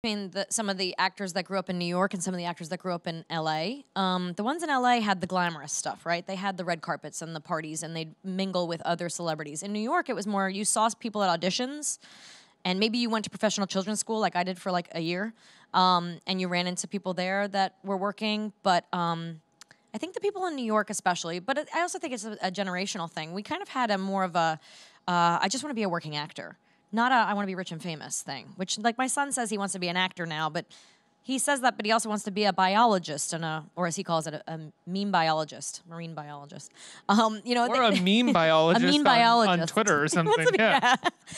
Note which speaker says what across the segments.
Speaker 1: Between some of the actors that grew up in New York and some of the actors that grew up in LA. The ones in LA had the glamorous stuff, right? They had the red carpets and the parties, and they'd mingle with other celebrities. In New York, it was more you saw people at auditions, and maybe you went to professional children's school like I did for like a year, and you ran into people there that were working. But I think the people in New York especially, but I also think it's a generational thing. We kind of had a more of a, I just want to be a working actor. Not a I want to be rich and famous thing, which like my son says he wants to be an actor now, but he says that, but he also wants to be a biologist and or as he calls it, a meme biologist, marine biologist. You know,
Speaker 2: or a meme biologist,
Speaker 1: a meme biologist
Speaker 2: on Twitter or something.
Speaker 1: Yeah.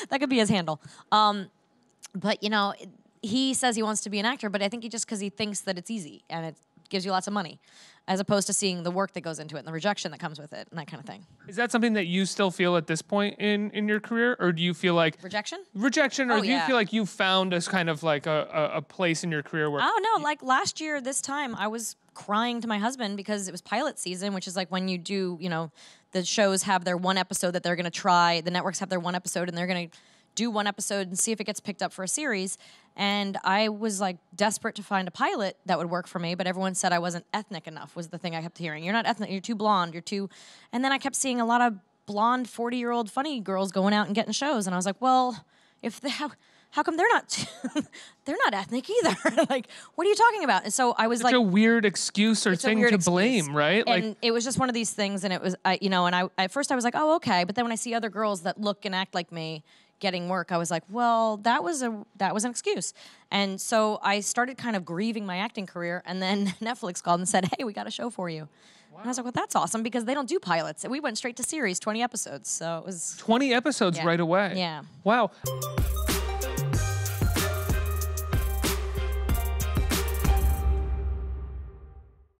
Speaker 1: That could be his handle. But you know, he says he wants to be an actor, but I think because he thinks that it's easy and it gives you lots of money, as opposed to seeing the work that goes into it and the rejection that comes with it and that kind of thing.
Speaker 2: Is that something that you still feel at this point in your career, or do you feel like
Speaker 1: rejection,
Speaker 2: or do you feel like you found as kind of like a place in your career where?
Speaker 1: Oh no, like last year this time I was crying to my husband because it was pilot season, which is like when you do, you know, the shows have their one episode that they're going to try, the networks have their one episode and they're going to do one episode and see if it gets picked up for a series. And I was like desperate to find a pilot that would work for me, but everyone said I wasn't ethnic enough was the thing I kept hearing. You're not ethnic, you're too blonde, you're too... And then I kept seeing a lot of blonde 40-year-old funny girls going out and getting shows. And I was like, well, if they have... How come they're not they're not ethnic either? Like, what are you talking about? And so I was like,
Speaker 2: a weird excuse or thing to blame, right?
Speaker 1: And
Speaker 2: like
Speaker 1: it was just one of these things, and it was, you know, and I at first I was like, oh, okay, but then when I see other girls that look and act like me getting work, I was like, well, that was an excuse. And so I started kind of grieving my acting career, and then Netflix called and said, hey, we got a show for you. Wow. And I was like, well, that's awesome, because they don't do pilots. And we went straight to series, 20 episodes. So it was
Speaker 2: 20 episodes right away.
Speaker 1: Yeah.
Speaker 2: Wow.